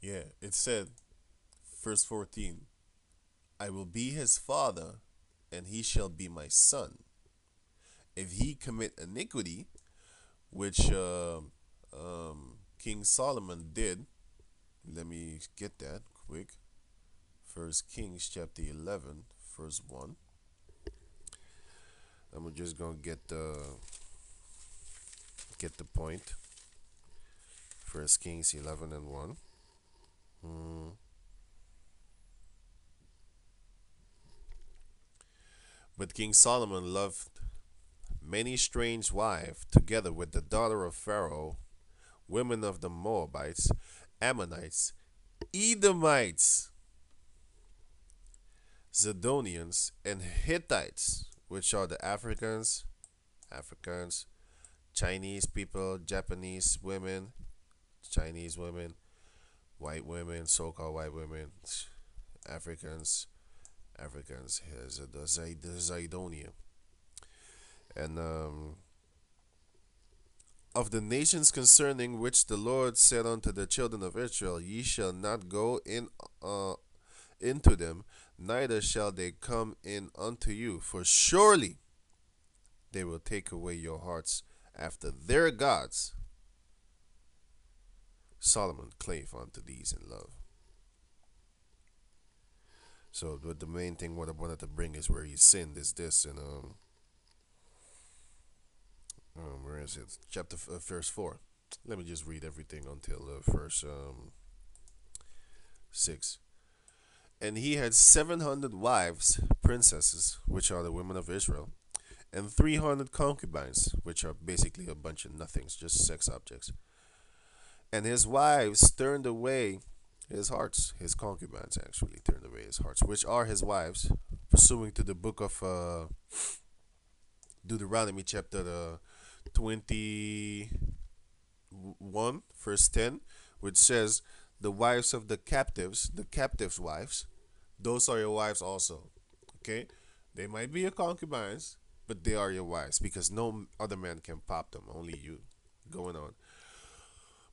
Yeah, it said, verse 14, I will be his father, and he shall be my son. If he commit iniquity, which King Solomon did, let me get that quick. First Kings chapter 11, verse 1. I'm just gonna get the point. First Kings 11 and 1. Hmm. But King Solomon loved many strange wives, together with the daughter of Pharaoh, women of the Moabites, Ammonites, Edomites, Zidonians, and Hittites, which are the Africans, Chinese people, Japanese women, Chinese women, white women, so-called white women, Africans, has the Zidonia, and of the nations concerning which the Lord said unto the children of Israel, ye shall not go in into them, neither shall they come in unto you, for surely they will take away your hearts after their gods. Solomon clave unto these in love. So, but the main thing what I wanted to bring is where he sinned is this, and where is it? Chapter verse 4. Let me just read everything until verse 6. And he had 700 wives, princesses, which are the women of Israel, and 300 concubines, which are basically a bunch of nothings, just sex objects. And his wives turned away his hearts. His concubines actually turned away his hearts, which are his wives, pursuing to the book of Deuteronomy, chapter 21, verse 10, which says, the wives of the captives' wives, those are your wives also. Okay? They might be your concubines, but they are your wives because no other man can pop them, only you. Going on.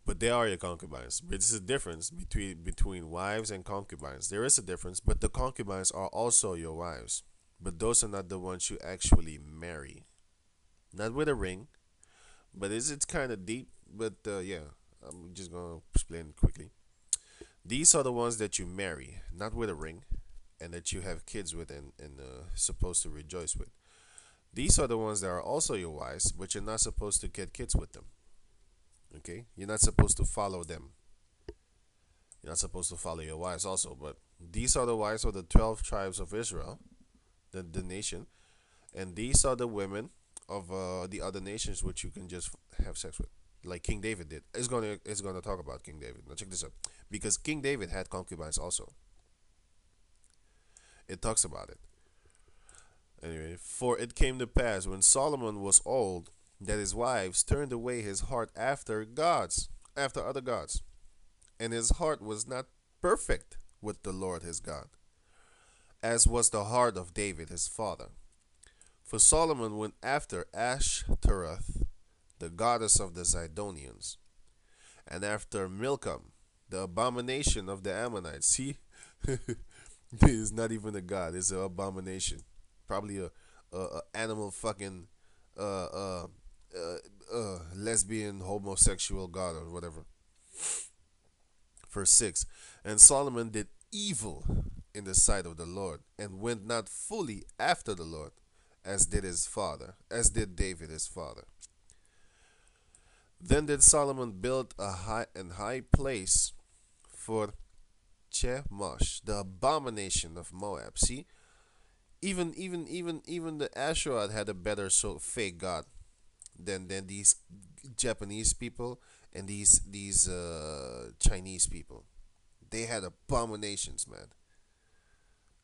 But they are your concubines. But this is a difference between wives and concubines. There is a difference, but the concubines are also your wives. But those are not the ones you actually marry. Not with a ring, but it's kind of deep. But yeah, I'm just gonna explain it quickly. These are the ones that you marry, not with a ring, and that you have kids with and supposed to rejoice with. These are the ones that are also your wives, but you're not supposed to get kids with them. Okay, you're not supposed to follow them. You're not supposed to follow your wives also, but these are the wives of the 12 tribes of Israel, the nation, and these are the women of the other nations which you can just have sex with, like King David did. It's gonna talk about King David. Now check this out, because King David had concubines also. It talks about it. Anyway, for it came to pass when Solomon was old that his wives turned away his heart after other gods, and his heart was not perfect with the Lord his God, as was the heart of David his father. For Solomon went after Ashtaroth, the goddess of the Zidonians, and after Milcom, the abomination of the Ammonites. See, it's not even a god; it's an abomination. Probably a animal fucking uh, uh, lesbian homosexual god or whatever. Verse 6. And Solomon did evil in the sight of the Lord, and went not fully after the Lord, as did David his father. Then did Solomon build a high place for Chemosh, the abomination of Moab. See, even the Asherah had a better fake god than these Japanese people and these Chinese people. They had abominations, man.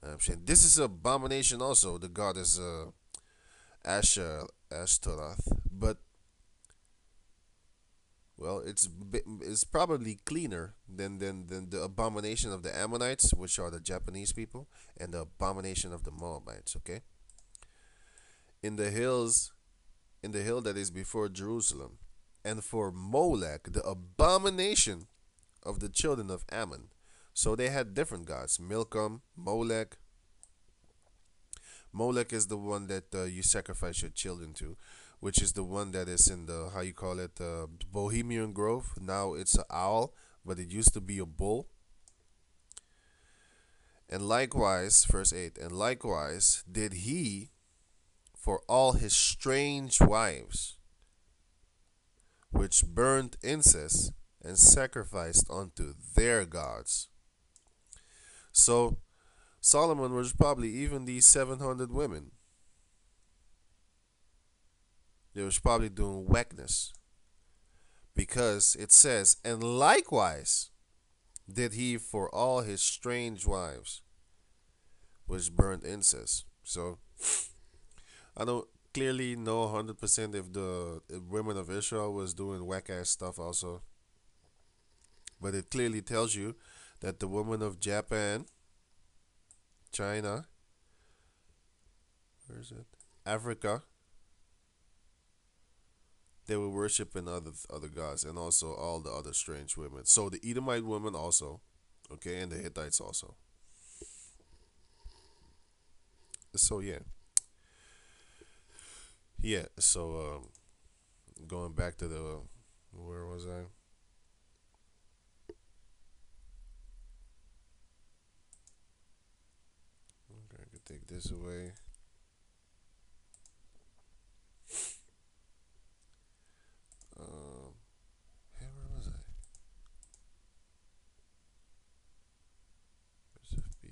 I'm saying this is an abomination also. The goddess Ashtaroth, but well, it's probably cleaner than the abomination of the Ammonites, which are the Japanese people, and the abomination of the Moabites. Okay, in the hills, in the hill that is before Jerusalem, and for Molech, the abomination of the children of Ammon. So they had different gods. Milcom, Molech. Molech is the one that you sacrifice your children to, which is the one that is in the, how you call it, Bohemian Grove. Now it's an owl, but it used to be a bull. And likewise, verse 8, and likewise did he for all his strange wives, which burned incense and sacrificed unto their gods. So Solomon was probably even these 700 women. They was probably doing whackness. Because it says, and likewise did he for all his strange wives, which burned incense. So I don't clearly know 100% if the women of Israel was doing whack ass stuff also. But it clearly tells you that the women of Japan, China, where is it? Africa, they were worshiping other gods and also all the other strange women. So the Edomite women also, okay, and the Hittites also. So yeah. So going back to the, where was I? Okay, I could take this away. Hey, where was I?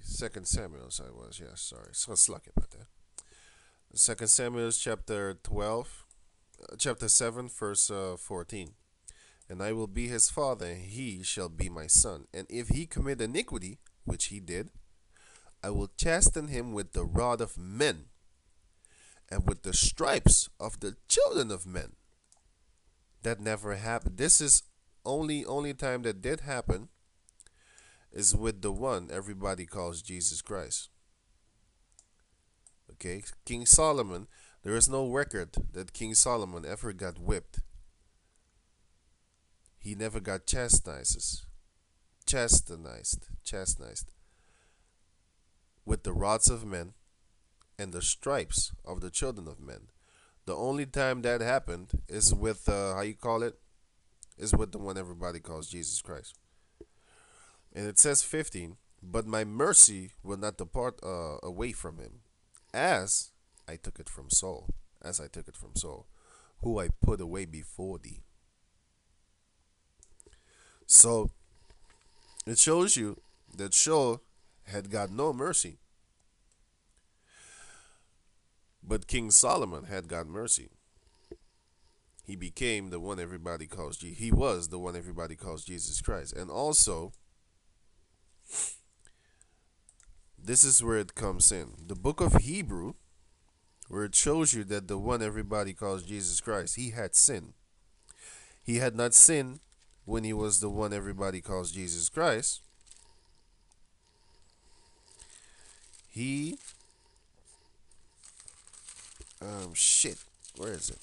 Second Samuel, I was. Yeah, sorry. So slucky about that. Second Samuel chapter 12, chapter 7, verse 14. And I will be his father, and he shall be my son. And if he commit iniquity, which he did, I will chasten him with the rod of men, and with the stripes of the children of men. That never happened. This is only time that did happen is with the one everybody calls Jesus Christ. Okay, King Solomon, there is no record that King Solomon ever got whipped. He never got chastised with the rods of men and the stripes of the children of men. The only time that happened is with how you call it, is with the one everybody calls Jesus Christ. And it says 15, but my mercy will not depart away from him, as I took it from Saul, who I put away before thee. So it shows you that Shaul had got no mercy, but King Solomon had got mercy. He became the one everybody calls he was the one everybody calls Jesus Christ. And also, this is where it comes in. The book of Hebrew, where it shows you that the one everybody calls Jesus Christ, he had sinned. He had not sinned when he was the one everybody calls Jesus Christ. He, shit, where is it?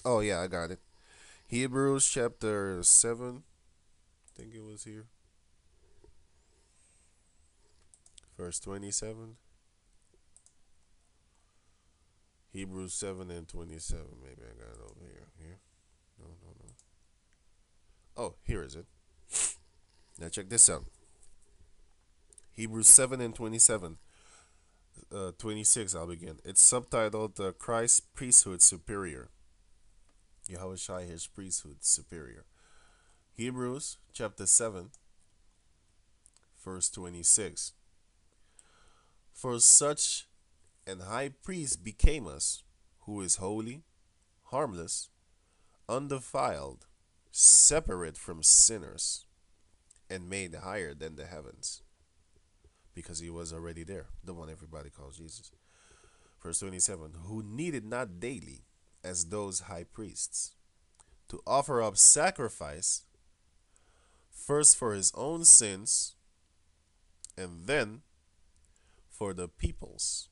Oh yeah, I got it. Hebrews chapter 7, I think it was here. Verse 27. Hebrews 7 and 27. Maybe I got it over here. Here? No. Oh, here is it. Now check this out. Hebrews 7 and 27. 26, I'll begin. It's subtitled Christ's Priesthood Superior. Yahawahshi, his priesthood superior. Hebrews chapter 7, verse 26. For such an high priest became us, who is holy, harmless, undefiled, separate from sinners, and made higher than the heavens. Because he was already there, the one everybody calls Jesus. Verse 27, who needed not daily, as those high priests, to offer up sacrifice, first for his own sins, and then for the people's.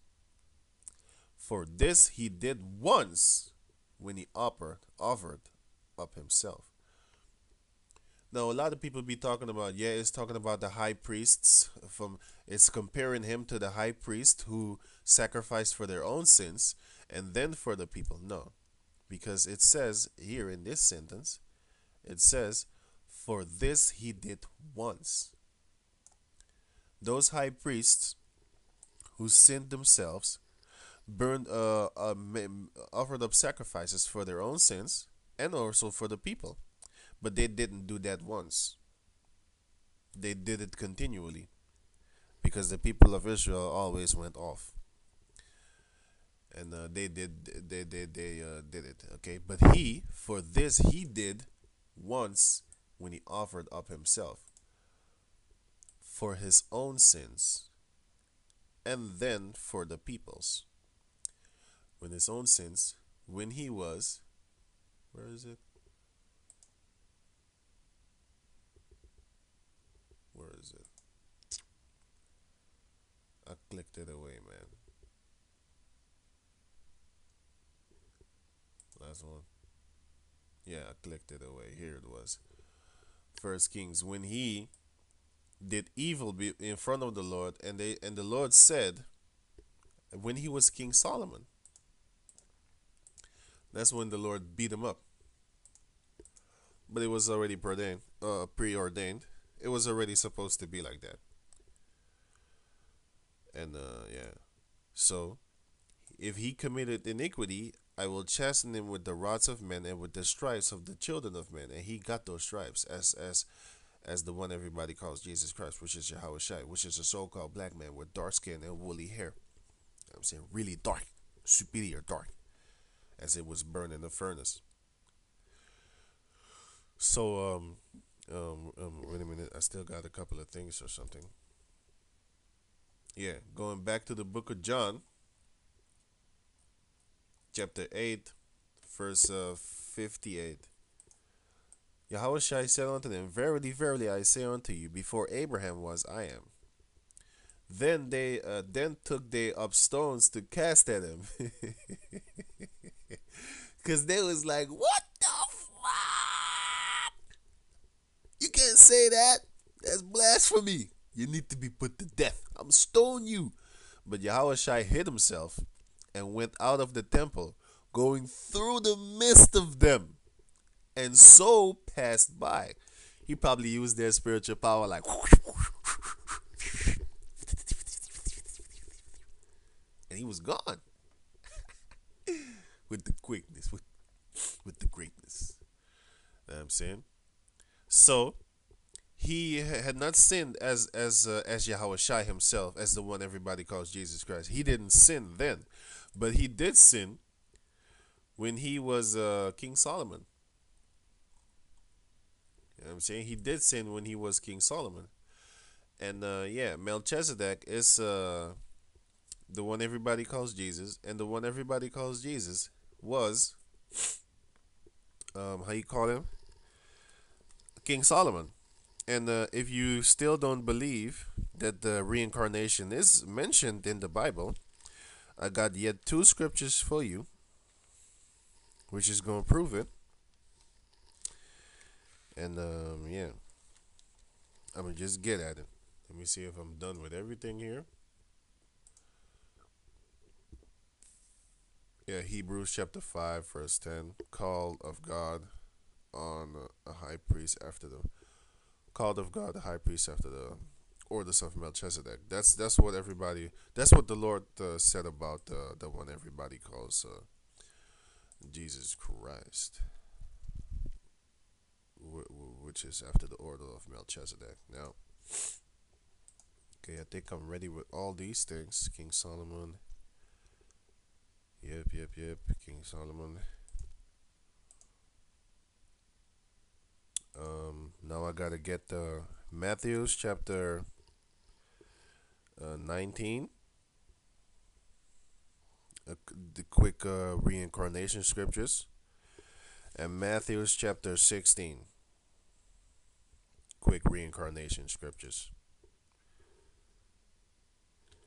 For this he did once when he offered up himself. Now, a lot of people be talking about, yeah, it's talking about the high priests. It's comparing him to the high priest who sacrificed for their own sins and then for the people. No, because it says here in this sentence, it says, "For this he did once." Those high priests who sinned themselves burned, offered up sacrifices for their own sins and also for the people, but they didn't do that once. They did it continually because the people of Israel always went off, and they did it. Okay, but for this he did once when he offered up himself for his own sins and then for the people's. When his own sins, when he was, where is it? Where is it? I clicked it away, man. Last one. Yeah, I clicked it away. Here it was. First Kings, when he did evil in front of the Lord, and the Lord said, when he was King Solomon, that's when the Lord beat him up. But it was already preordained. It was already supposed to be like that. And yeah. So if he committed iniquity, I will chasten him with the rods of men and with the stripes of the children of men. And he got those stripes as the one everybody calls Jesus Christ, which is Yahawahshi, which is a so-called black man with dark skin and woolly hair. I'm saying really dark, superior dark, as it was burned in the furnace. So wait a minute, I still got a couple of things or something. Yeah, going back to the book of John, chapter 8, verse 58. Yahushua said unto them, "Verily, verily, I say unto you, before Abraham was, I am." Then took they up stones to cast at him, cause they was like, "What the fuck? You can't say that. That's blasphemy. You need to be put to death. I'm stone you." But Yahushua hid himself and went out of the temple, going through the midst of them, and so passed by. He probably used their spiritual power like, and he was gone with the quickness, with the greatness. You know what I'm saying? So he had not sinned as Yahawahshi himself, as the one everybody calls Jesus Christ. He didn't sin then, but he did sin when he was King Solomon. You know what I'm saying? He did sin when he was King Solomon. And yeah, Melchizedek is the one everybody calls Jesus, and the one everybody calls Jesus was how you call him? King Solomon. And if you still don't believe that the reincarnation is mentioned in the Bible, I got yet two scriptures for you, which is going to prove it. And yeah, I'm going to just get at it. Let me see if I'm done with everything here. Yeah, Hebrews chapter 5, verse 10. Call of God on a high priest after the called of God, the high priest after the orders of Melchizedek. That's what everybody. That's what the Lord said about the one everybody calls Jesus Christ, which is after the order of Melchizedek. Now, okay, I think I'm ready with all these things. King Solomon. Yep. King Solomon. Now I gotta get Matthew's chapter 19. The quick reincarnation scriptures, and Matthew's chapter 16. Quick reincarnation scriptures.